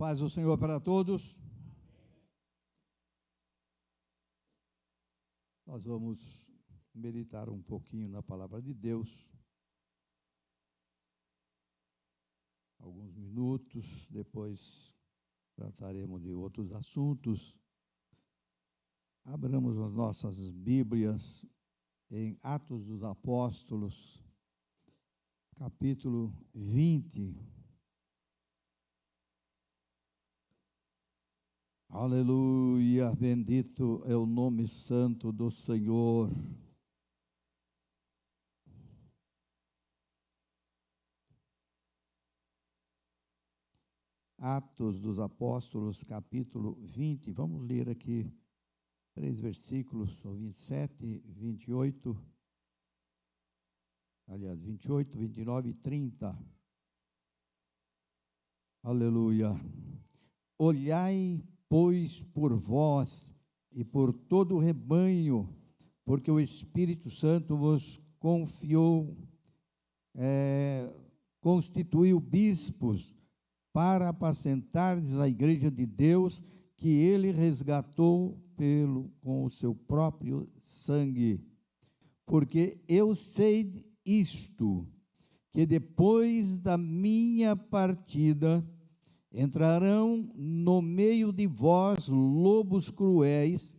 Paz do Senhor para todos. Nós vamos meditar um pouquinho na palavra de Deus. Alguns minutos, depois trataremos de outros assuntos. Abramos as nossas Bíblias em Atos dos Apóstolos, capítulo 20. Aleluia, bendito é o nome santo do Senhor. Atos dos Apóstolos, capítulo 20, vamos ler aqui 3 versículos, 27, 28, aliás, 28, 29 e 30. Aleluia. Olhai, pois, por vós e por todo o rebanho, porque o Espírito Santo vos constituiu bispos para apacentardes a igreja de Deus, que ele resgatou com o seu próprio sangue. Porque eu sei isto, que depois da minha partida entrarão no meio de vós lobos cruéis,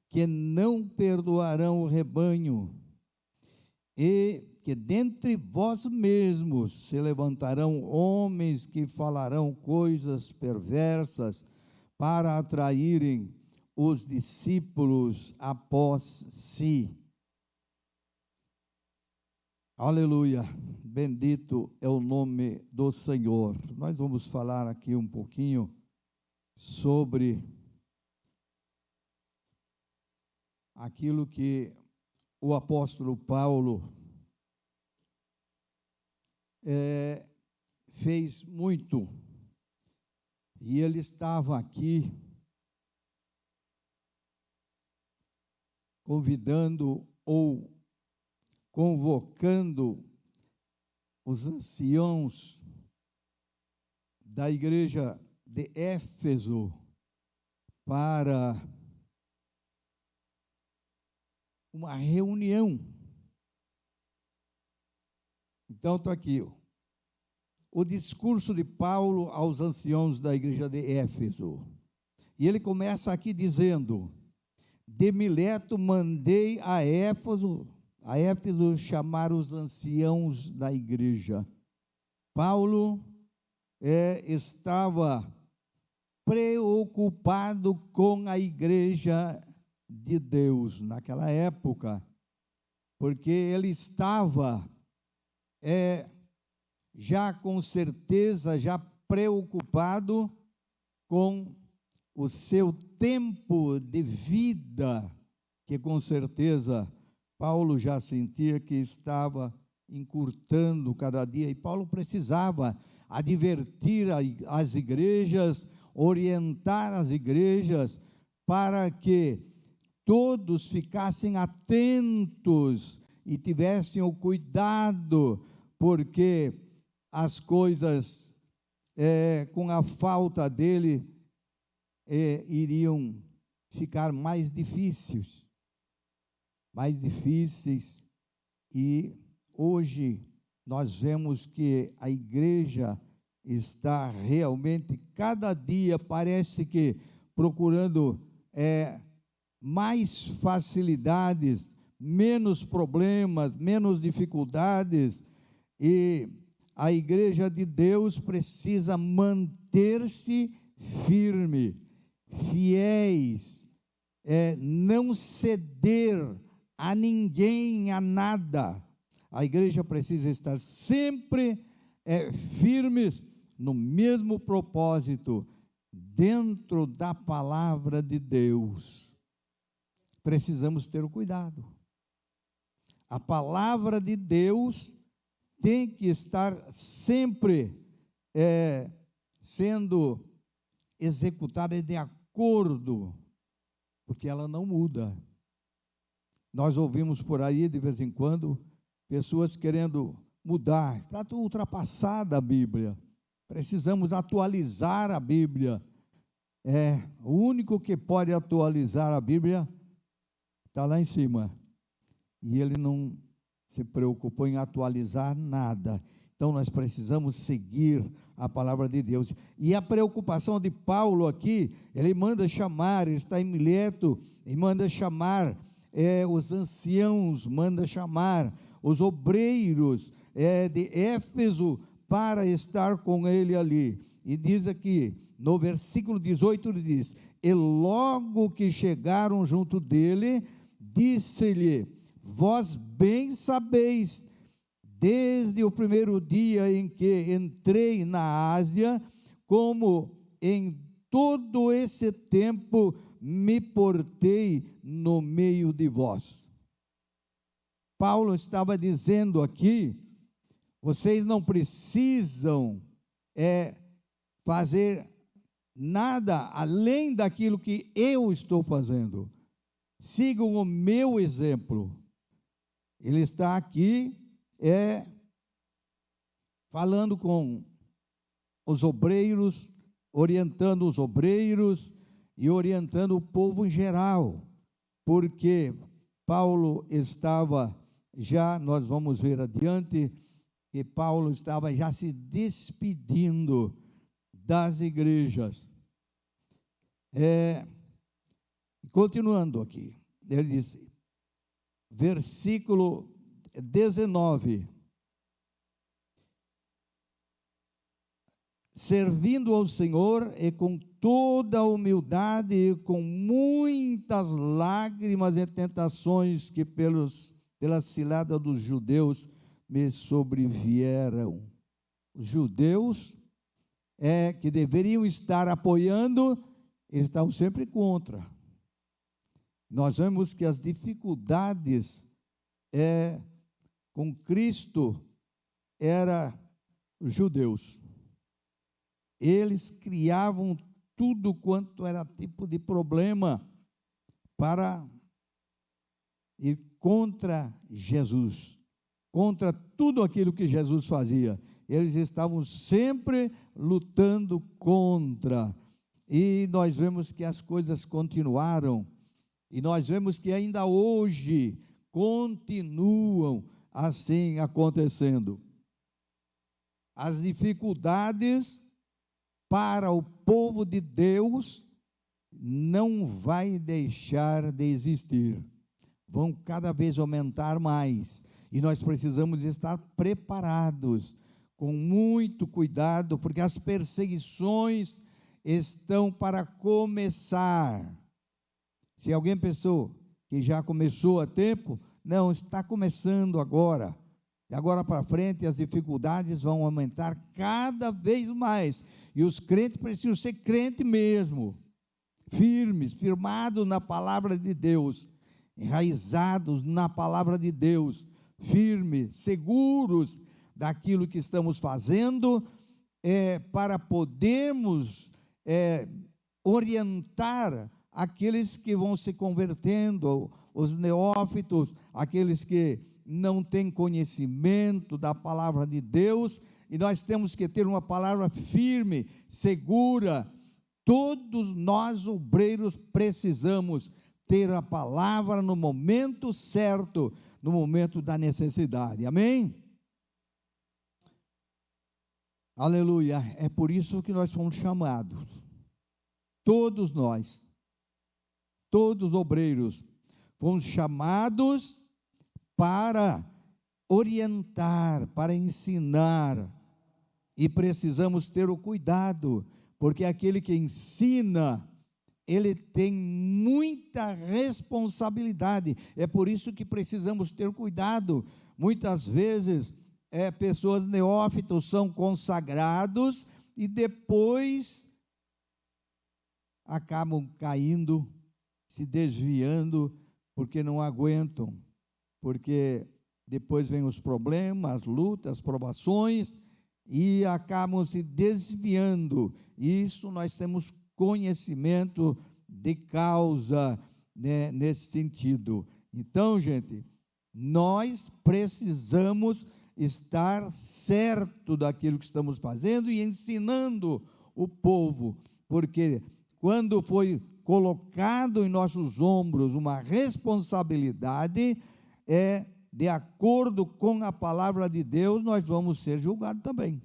que não perdoarão o rebanho, e que dentre vós mesmos se levantarão homens que falarão coisas perversas para atraírem os discípulos após si. Aleluia, bendito é o nome do Senhor. Nós vamos falar aqui um pouquinho sobre aquilo que o apóstolo Paulo fez muito, e ele estava aqui convidando ou convocando os anciãos da igreja de Éfeso para uma reunião. Então, estou aqui, o discurso de Paulo aos anciãos da igreja de Éfeso. E ele começa aqui dizendo: de Mileto mandei a Éfeso chamar os anciãos da igreja. Paulo estava preocupado com a igreja de Deus naquela época, porque ele estava já com certeza, já preocupado com o seu tempo de vida, que com certeza Paulo já sentia que estava encurtando cada dia, e Paulo precisava advertir as igrejas, orientar as igrejas, para que todos ficassem atentos e tivessem o cuidado, porque as coisas, com a falta dele, iriam ficar mais difíceis, e hoje nós vemos que a igreja está realmente, cada dia parece que procurando mais facilidades, menos problemas, menos dificuldades, e a igreja de Deus precisa manter-se firme, fiéis, não ceder a ninguém, a nada. A igreja precisa estar sempre firmes no mesmo propósito, dentro da palavra de Deus. Precisamos ter o cuidado. A palavra de Deus tem que estar sempre sendo executada de acordo, porque ela não muda. Nós ouvimos por aí, de vez em quando, pessoas querendo mudar. Está ultrapassada a Bíblia. precisamos atualizar a Bíblia. O único que pode atualizar a Bíblia está lá em cima. E ele não se preocupou em atualizar nada. Então nós precisamos seguir a palavra de Deus. E a preocupação de Paulo aqui, ele manda chamar, ele está em Mileto, e manda chamar os anciãos, manda chamar os obreiros de Éfeso para estar com ele ali. E diz aqui, no versículo 18, ele diz: e logo que chegaram junto dele, disse-lhe: vós bem sabeis, desde o primeiro dia em que entrei na Ásia, como em todo esse tempo me portei no meio de vós. Paulo estava dizendo aqui: vocês não precisam fazer nada além daquilo que eu estou fazendo. Sigam o meu exemplo. Ele está aqui falando com os obreiros, orientando os obreiros e orientando o povo em geral, porque Paulo estava já, nós vamos ver adiante, que Paulo estava já se despedindo das igrejas. Continuando aqui, ele disse, versículo 19: servindo ao Senhor e com toda a humildade e com muitas lágrimas e tentações que pela cilada dos judeus me sobrevieram. Os judeus que deveriam estar apoiando, eles estavam sempre contra. Nós vemos que as dificuldades com Cristo eram os judeus. Eles criavam tudo quanto era tipo de problema para ir contra Jesus, contra tudo aquilo que Jesus fazia. Eles estavam sempre lutando contra. E nós vemos que as coisas continuaram, e nós vemos que ainda hoje continuam assim acontecendo. As dificuldades para o povo de Deus não vai deixar de existir, vão cada vez aumentar mais, e nós precisamos estar preparados, com muito cuidado, porque as perseguições estão para começar. Se alguém pensou que já começou há tempo, não, está começando agora. De agora para frente as dificuldades vão aumentar cada vez mais, e os crentes precisam ser crentes mesmo, firmes, firmados na palavra de Deus, enraizados na palavra de Deus, firmes, seguros daquilo que estamos fazendo, para podermos orientar aqueles que vão se convertendo, os neófitos, aqueles que não têm conhecimento da palavra de Deus, e nós temos que ter uma palavra firme, segura. Todos nós, obreiros, precisamos ter a palavra no momento certo, no momento da necessidade, amém? Aleluia, é por isso que nós fomos chamados, todos nós, todos os obreiros, fomos chamados para orientar, para ensinar, e precisamos ter o cuidado, porque aquele que ensina, ele tem muita responsabilidade, é por isso que precisamos ter cuidado. Muitas vezes, pessoas neófitos são consagrados, e depois acabam caindo, se desviando, porque não aguentam, porque depois vem os problemas, as lutas, as provações, e acabam se desviando. Isso nós temos conhecimento de causa, né, nesse sentido. Então, gente, nós precisamos estar certo daquilo que estamos fazendo e ensinando o povo, porque quando foi colocado em nossos ombros uma responsabilidade, de acordo com a palavra de Deus, nós vamos ser julgados também.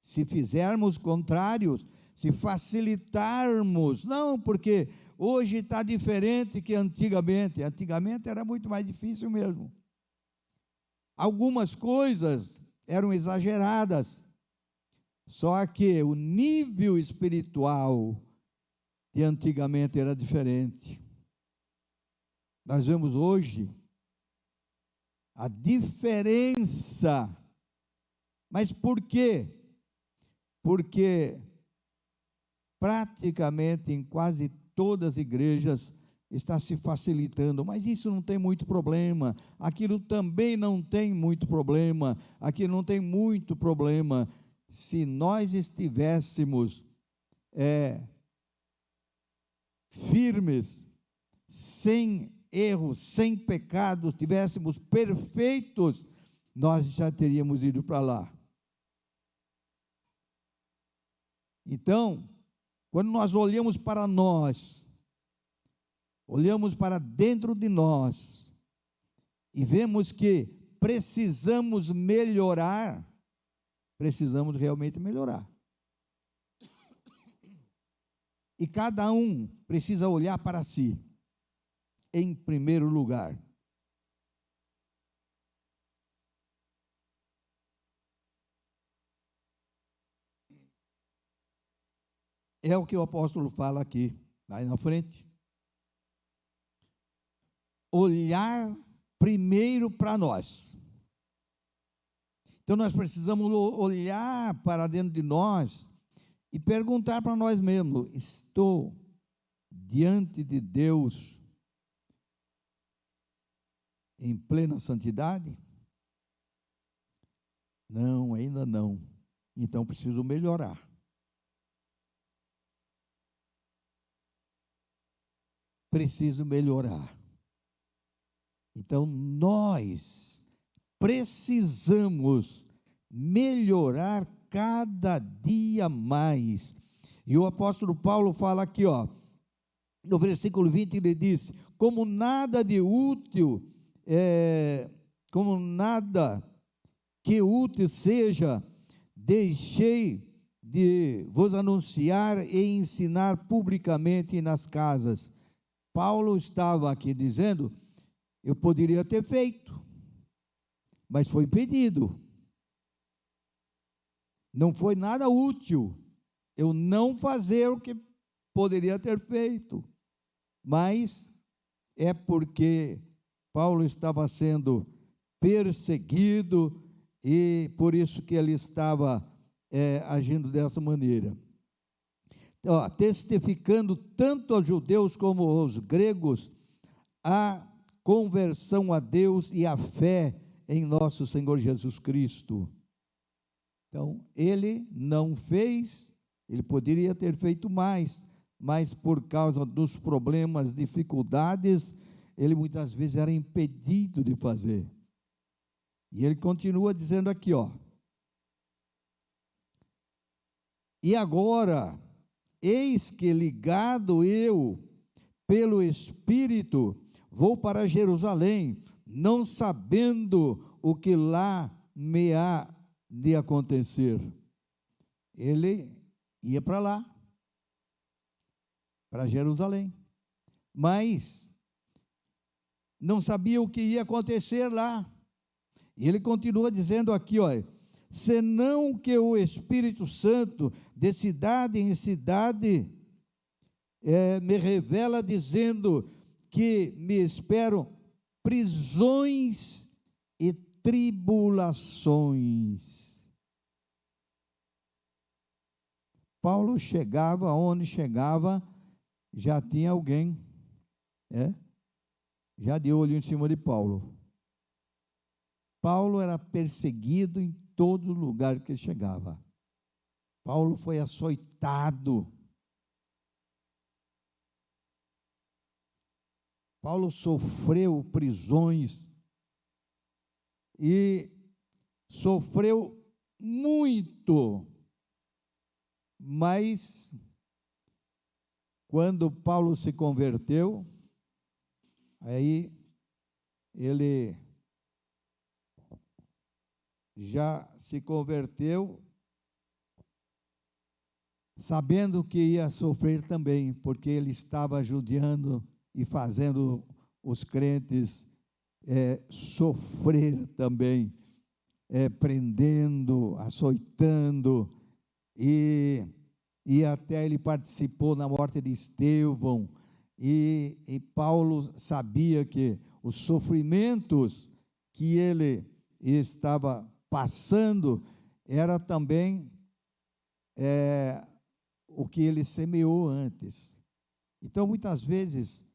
Se fizermos contrários, se facilitarmos, não, porque hoje está diferente que antigamente. Antigamente era muito mais difícil mesmo. Algumas coisas eram exageradas, só que o nível espiritual de antigamente era diferente. Nós vemos hoje a diferença. Mas por quê? Porque praticamente em quase todas as igrejas está se facilitando, mas isso não tem muito problema, aquilo também não tem muito problema, aquilo não tem muito problema. Se nós estivéssemos firmes, sem erros, sem pecados, estivéssemos perfeitos, nós já teríamos ido para lá. Então, quando nós olhamos para nós, olhamos para dentro de nós e vemos que precisamos melhorar, precisamos realmente melhorar. E cada um precisa olhar para si, em primeiro lugar. É o que o apóstolo fala aqui, lá na frente. Olhar primeiro para nós. Então nós precisamos olhar para dentro de nós e perguntar para nós mesmos: estou diante de Deus em plena santidade? Não, ainda não. Então preciso melhorar. Preciso melhorar. Então nós precisamos melhorar cada dia mais. E o apóstolo Paulo fala aqui, no versículo 20, ele diz: como nada de útil, como nada que útil seja, deixei de vos anunciar e ensinar publicamente nas casas. Paulo estava aqui dizendo: eu poderia ter feito, mas foi pedido. Não foi nada útil eu não fazer o que poderia ter feito, mas é porque Paulo estava sendo perseguido e por isso que ele estava agindo dessa maneira. Testificando tanto aos judeus como aos gregos a conversão a Deus e a fé em nosso Senhor Jesus Cristo. Então, ele não fez, ele poderia ter feito mais, mas por causa dos problemas, dificuldades, ele muitas vezes era impedido de fazer. E ele continua dizendo aqui, e agora, eis que ligado eu pelo Espírito, vou para Jerusalém, não sabendo o que lá me há de acontecer. Ele ia para lá, para Jerusalém, mas não sabia o que ia acontecer lá. E ele continua dizendo aqui, senão que o Espírito Santo, de cidade em cidade, me revela dizendo que me esperam prisões e tribulações. Paulo chegava, onde chegava, já tinha alguém, já de olho em cima de Paulo. Paulo era perseguido em todo lugar que ele chegava. Paulo foi açoitado. Paulo sofreu prisões. e sofreu muito, mas quando Paulo se converteu, aí ele já se converteu sabendo que ia sofrer também, porque ele estava judiando e fazendo os crentes sofrer também, prendendo, açoitando, e até ele participou na morte de Estevão, e Paulo sabia que os sofrimentos que ele estava passando era também o que ele semeou antes. Então, muitas vezes,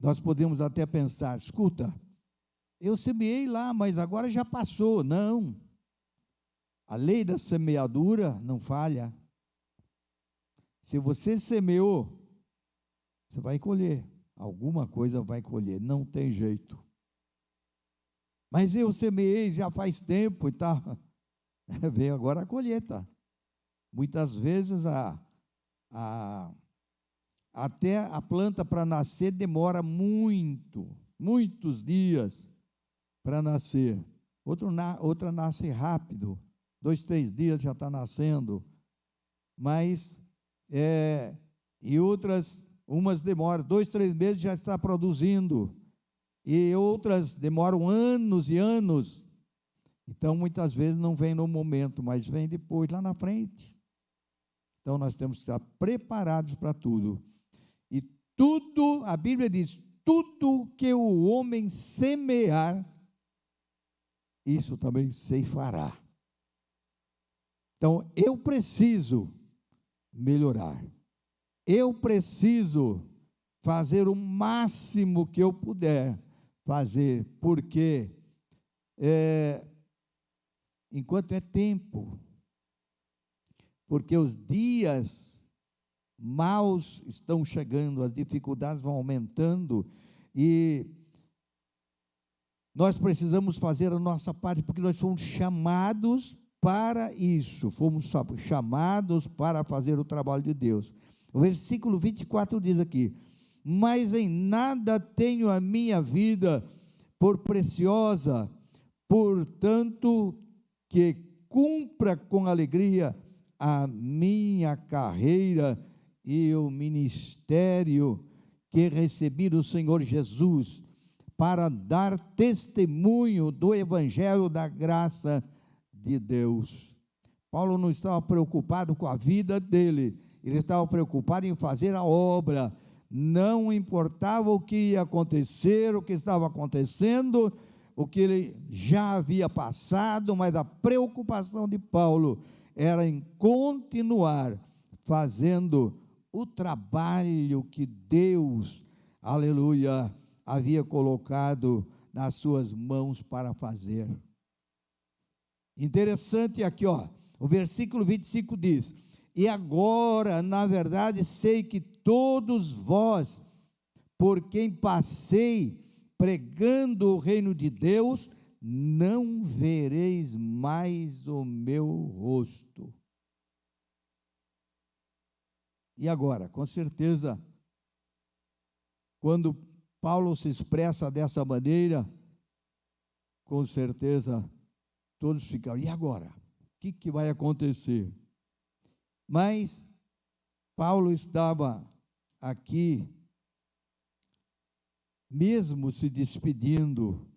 nós podemos até pensar, escuta, eu semeei lá, mas agora já passou. Não, a lei da semeadura não falha. Se você semeou, você vai colher, alguma coisa vai colher, não tem jeito. Mas eu semeei já faz tempo e tal, veio agora a colheita. Muitas vezes até a planta para nascer demora muitos dias para nascer. Outra nasce rápido, 2, 3 dias já está nascendo, mas e outras, umas demoram 2, 3 meses já está produzindo, e outras demoram anos e anos. Então muitas vezes não vem no momento, mas vem depois, lá na frente. Então nós temos que estar preparados para tudo. E tudo, a Bíblia diz, tudo que o homem semear, isso também ceifará. Então eu preciso melhorar. Eu preciso fazer o máximo que eu puder fazer, porque enquanto é tempo, porque os dias maus estão chegando, as dificuldades vão aumentando, e nós precisamos fazer a nossa parte, porque nós fomos chamados para isso, fomos chamados para fazer o trabalho de Deus. O versículo 24 diz aqui, mas em nada tenho a minha vida por preciosa, portanto, que cumpra com alegria a minha carreira e o ministério que recebi do Senhor Jesus, para dar testemunho do evangelho da graça de Deus. Paulo não estava preocupado com a vida dele, ele estava preocupado em fazer a obra. Não importava o que ia acontecer, o que estava acontecendo, o que ele já havia passado, mas a preocupação de Paulo era em continuar fazendo o trabalho que Deus, aleluia, havia colocado nas suas mãos para fazer. Interessante aqui, o versículo 25 diz, e agora, na verdade, sei que todos vós, por quem passei pregando o reino de Deus, não vereis mais o meu rosto. E agora, com certeza, quando Paulo se expressa dessa maneira, com certeza, todos ficam, e agora? O que vai acontecer? Mas Paulo estava aqui, mesmo se despedindo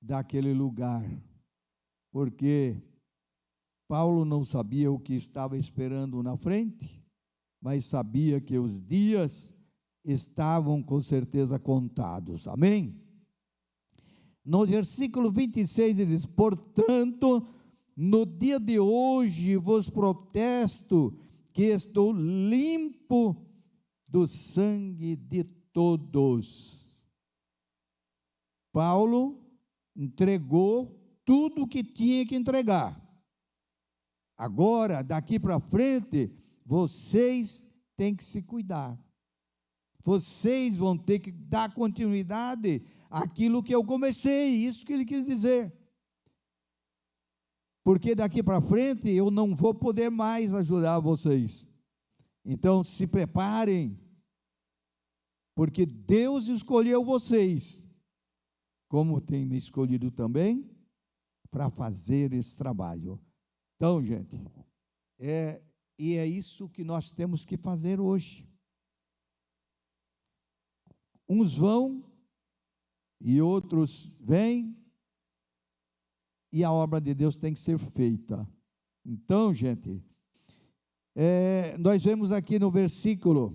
daquele lugar, porque Paulo não sabia o que estava esperando na frente, mas sabia que os dias estavam com certeza contados, amém? No versículo 26 ele diz, portanto, no dia de hoje vos protesto que estou limpo do sangue de todos. Paulo entregou tudo o que tinha que entregar. Agora, daqui para frente, vocês têm que se cuidar. Vocês vão ter que dar continuidade àquilo que eu comecei, isso que ele quis dizer. porque daqui para frente eu não vou poder mais ajudar vocês. Então se preparem, porque Deus escolheu vocês, como tem me escolhido também, para fazer esse trabalho. Então, gente, é isso que nós temos que fazer hoje. Uns vão e outros vêm, e a obra de Deus tem que ser feita. Então, gente, nós vemos aqui no versículo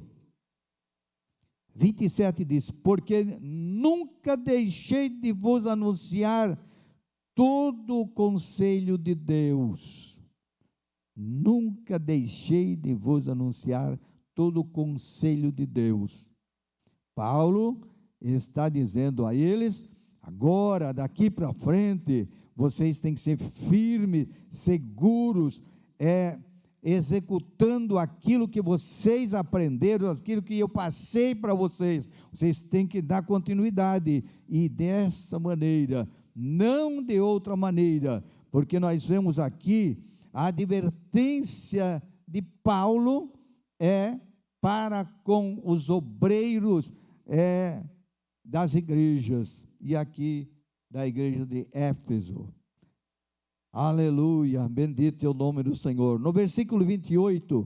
27, diz: porque nunca deixei de vos anunciar todo o conselho de Deus. Nunca deixei de vos anunciar todo o conselho de Deus. Paulo está dizendo a eles: agora, daqui para frente, vocês têm que ser firmes, seguros, executando aquilo que vocês aprenderam, aquilo que eu passei para vocês. Vocês têm que dar continuidade, e dessa maneira, não de outra maneira, porque nós vemos aqui a advertência de Paulo para com os obreiros das igrejas, e aqui da igreja de Éfeso. Aleluia, bendito é o nome do Senhor. No versículo 28,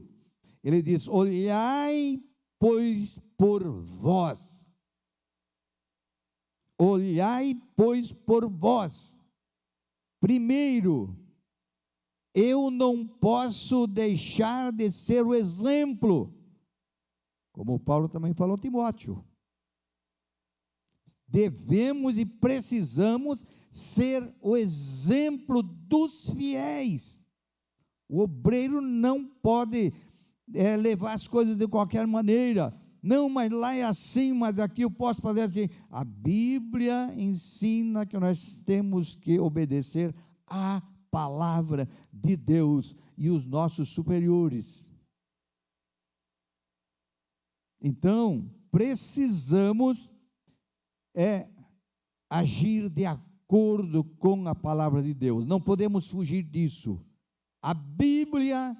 ele diz: olhai, pois, por vós. Olhai, pois, por vós. Primeiro, eu não posso deixar de ser o exemplo, como Paulo também falou a Timóteo. Devemos e precisamos ser o exemplo dos fiéis. O obreiro não pode levar as coisas de qualquer maneira. Não, mas lá é assim, mas aqui eu posso fazer assim. A Bíblia ensina que nós temos que obedecer à palavra de Deus e os nossos superiores. Então, precisamos agir de acordo com a palavra de Deus. Não podemos fugir disso. A Bíblia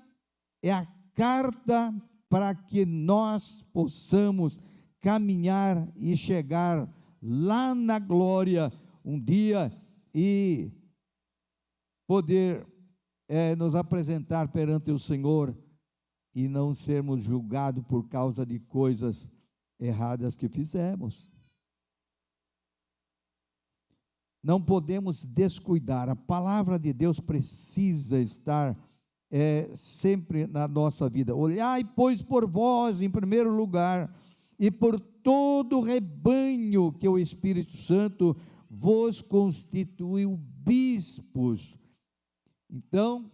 é a carta para que nós possamos caminhar e chegar lá na glória um dia e poder nos apresentar perante o Senhor e não sermos julgados por causa de coisas erradas que fizemos. Não podemos descuidar. A palavra de Deus precisa estar sempre na nossa vida. Olhai, pois, por vós, em primeiro lugar, e por todo o rebanho que o Espírito Santo vos constituiu bispos. Então,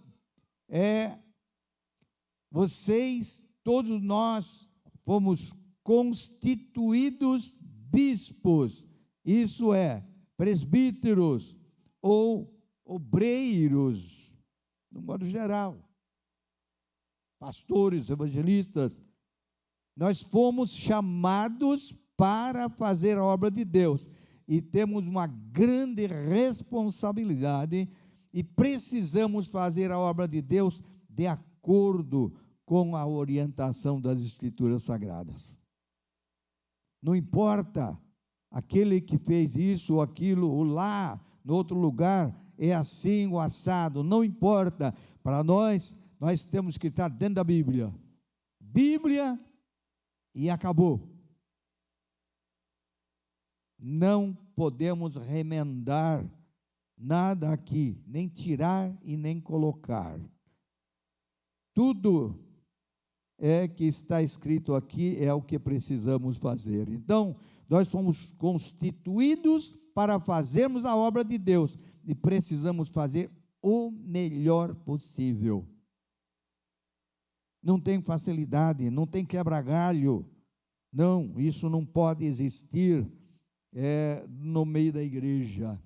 vocês, todos nós, fomos constituídos bispos. Isso é, presbíteros ou obreiros, no modo geral, pastores, evangelistas. Nós fomos chamados para fazer a obra de Deus e temos uma grande responsabilidade e precisamos fazer a obra de Deus de acordo com a orientação das Escrituras Sagradas. Não importa aquele que fez isso ou aquilo, ou lá, no outro lugar, é assim ou assado, não importa. Para nós temos que estar dentro da Bíblia. Bíblia e acabou. Não podemos remendar nada aqui, nem tirar e nem colocar. Tudo que está escrito aqui é o que precisamos fazer. Então, nós fomos constituídos para fazermos a obra de Deus e precisamos fazer o melhor possível. Não tem facilidade, não tem quebra-galho. Não, isso não pode existir no meio da igreja.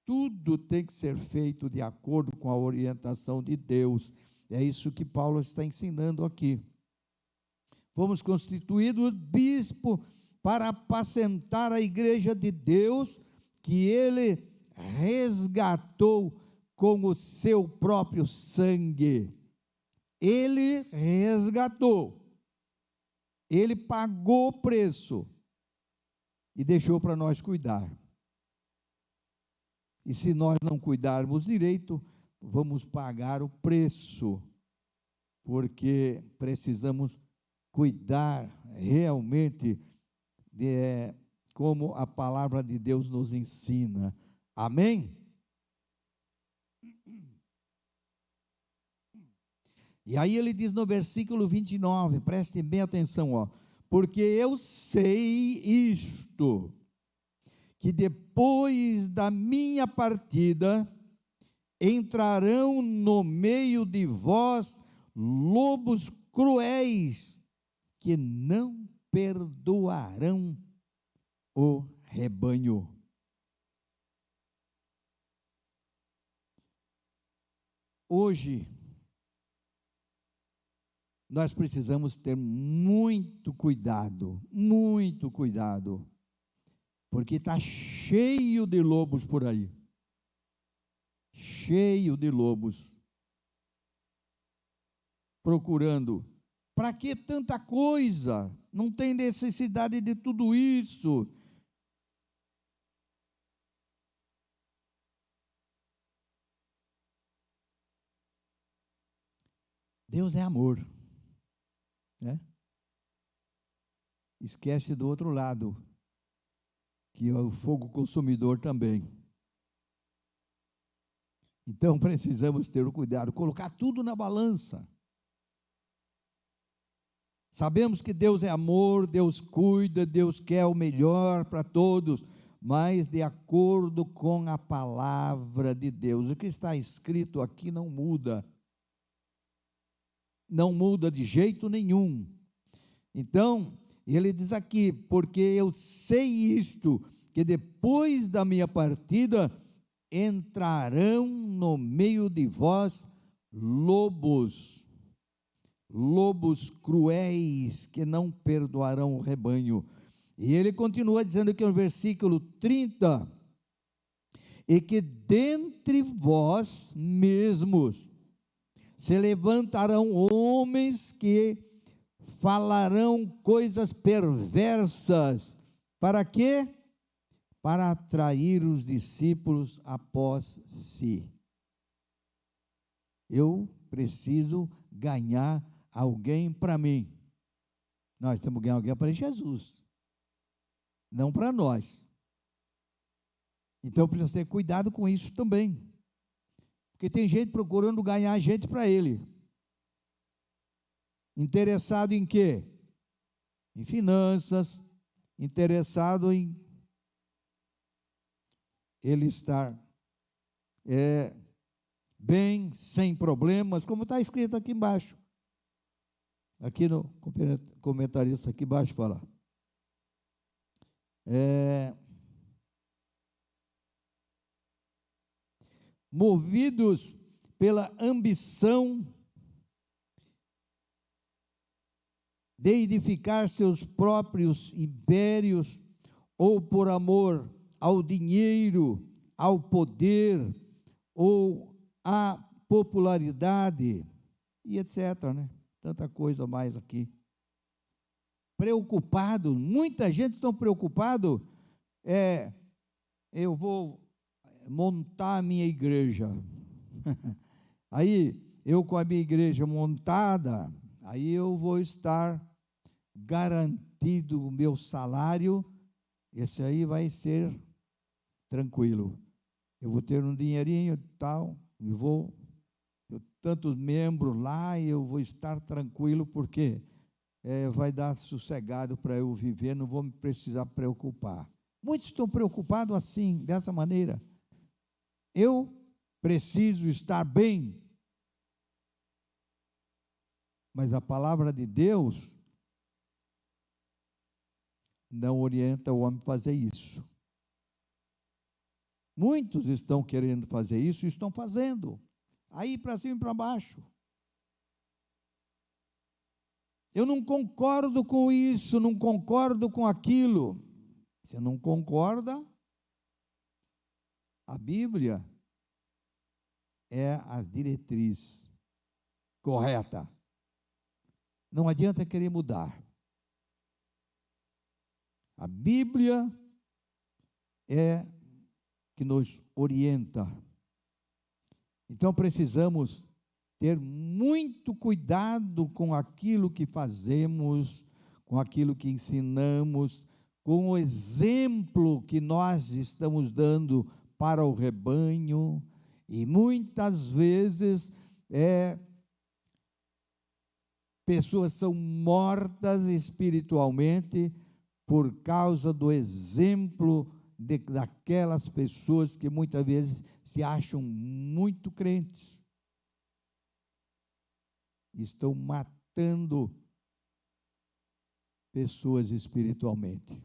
Tudo tem que ser feito de acordo com a orientação de Deus. É isso que Paulo está ensinando aqui. Fomos constituídos bispo para apacentar a igreja de Deus, que ele resgatou com o seu próprio sangue. Ele resgatou, ele pagou o preço e deixou para nós cuidar. E se nós não cuidarmos direito, vamos pagar o preço, porque precisamos cuidar realmente como a palavra de Deus nos ensina. Amém? E aí ele diz no versículo 29, prestem bem atenção, ó, porque eu sei isto, que depois da minha partida, entrarão no meio de vós lobos cruéis, que não perdoarão o rebanho. Hoje, nós precisamos ter muito cuidado, porque está cheio de lobos por aí, cheio de lobos, procurando. Para que tanta coisa? Não tem necessidade de tudo isso. Deus é amor, né? Esquece do outro lado, que é o fogo consumidor também. Então precisamos ter o cuidado, colocar tudo na balança. Sabemos que Deus é amor, Deus cuida, Deus quer o melhor para todos, mas de acordo com a palavra de Deus. O que está escrito aqui não muda. Não muda de jeito nenhum. Então, ele diz aqui, porque eu sei isto, que depois da minha partida, entrarão no meio de vós lobos cruéis, que não perdoarão o rebanho. E ele continua dizendo aqui no versículo 30, e que dentre vós mesmos se levantarão homens que falarão coisas perversas. Para quê? Para atrair os discípulos após si. Eu preciso ganhar alguém para mim. Nós temos que ganhar alguém para Jesus, não para nós. Então precisa ter cuidado com isso também, porque tem gente procurando ganhar gente para ele. Interessado em quê? Em finanças, interessado em ele estar bem, sem problemas, como está escrito aqui embaixo. Aqui no comentarista aqui embaixo fala. Movidos pela ambição de edificar seus próprios impérios, ou por amor ao dinheiro, ao poder, ou à popularidade, e etc., né? Tanta coisa mais aqui. Preocupado, muita gente está preocupado, eu vou montar a minha igreja. Aí, eu com a minha igreja montada, aí eu vou estar garantido o meu salário, esse aí vai ser tranquilo. Eu vou ter um dinheirinho e tal, e tantos membros lá, e eu vou estar tranquilo, porque vai dar sossegado para eu viver, não vou me precisar preocupar. Muitos estão preocupados assim, dessa maneira. Eu preciso estar bem, mas a palavra de Deus não orienta o homem a fazer isso. Muitos estão querendo fazer isso e estão fazendo, aí para cima e para baixo. Eu não concordo com isso, não concordo com aquilo. Você não concorda? A Bíblia é a diretriz correta. Não adianta querer mudar. A Bíblia é que nos orienta. Então precisamos ter muito cuidado com aquilo que fazemos, com aquilo que ensinamos, com o exemplo que nós estamos dando para o rebanho. E muitas vezes pessoas são mortas espiritualmente por causa do exemplo daquelas pessoas que muitas vezes se acham muito crentes. Estão matando pessoas espiritualmente.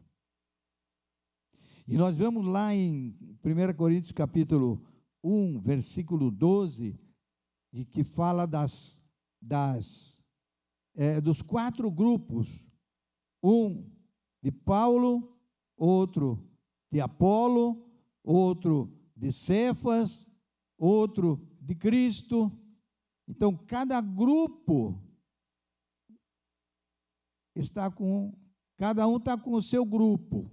E nós vemos lá em 1 Coríntios capítulo 1, versículo 12, de que fala dos 4 grupos, um de Paulo, outro de Apolo, outro de Cefas, outro de Cristo. Então, cada grupo cada um está com o seu grupo.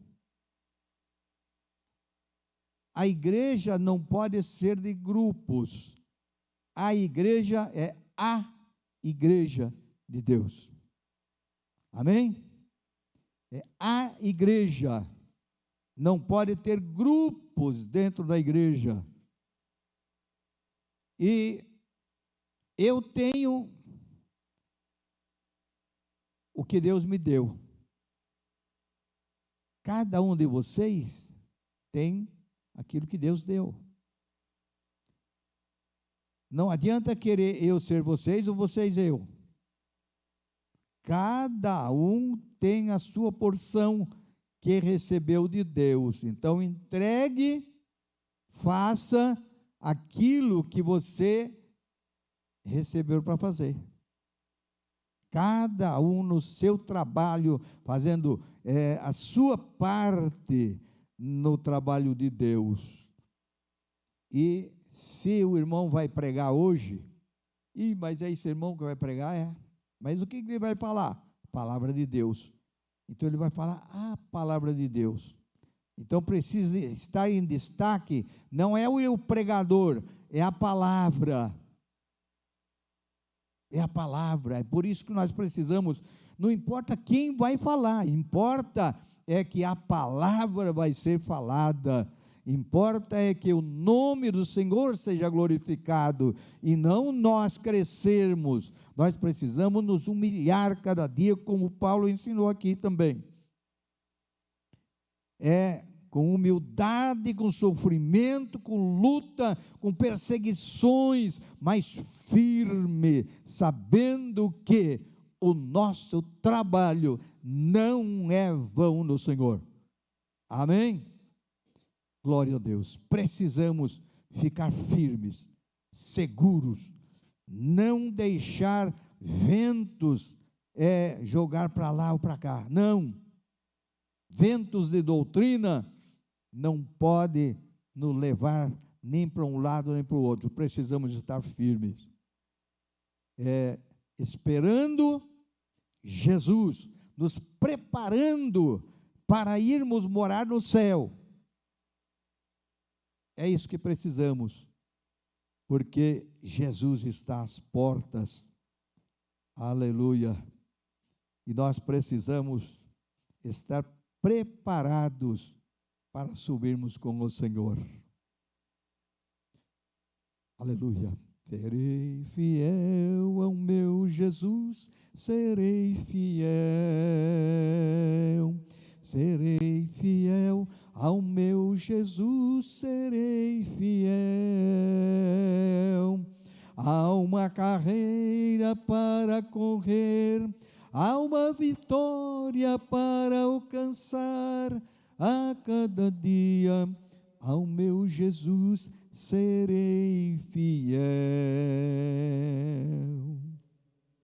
A igreja não pode ser de grupos. A igreja é a igreja de Deus. Amém? É a igreja. Não pode ter grupos dentro da igreja. E eu tenho o que Deus me deu. Cada um de vocês tem aquilo que Deus deu. Não adianta querer eu ser vocês ou vocês eu. Cada um tem a sua porção que recebeu de Deus. Então entregue, faça aquilo que você recebeu para fazer. Cada um no seu trabalho, fazendo a sua parte no trabalho de Deus. E se o irmão vai pregar hoje, mas é esse irmão que vai pregar? Mas o que ele vai falar? Palavra de Deus. Então ele vai falar a palavra de Deus. Então precisa estar em destaque, não é o pregador, é a palavra. É a palavra, é por isso que nós precisamos, não importa quem vai falar, importa é que a palavra vai ser falada, importa é que o nome do Senhor seja glorificado, e não nós crescermos. Nós precisamos nos humilhar cada dia, como Paulo ensinou aqui também. Com humildade, com sofrimento, com luta, com perseguições, mas firme, sabendo que o nosso trabalho não é vão no Senhor. Amém? Glória a Deus. Precisamos ficar firmes, seguros, não deixar ventos jogar para lá ou para cá. Não. Ventos de doutrina não pode nos levar nem para um lado nem para o outro. Precisamos estar firmes, esperando Jesus, nos preparando para irmos morar no céu. É isso que precisamos, porque Jesus está às portas. Aleluia. E nós precisamos estar preparados para subirmos com o Senhor. Aleluia. Serei fiel ao meu Jesus, serei fiel. Serei fiel ao meu Jesus, serei fiel. Há uma carreira para correr, há uma vitória para alcançar. A cada dia, ao meu Jesus serei fiel.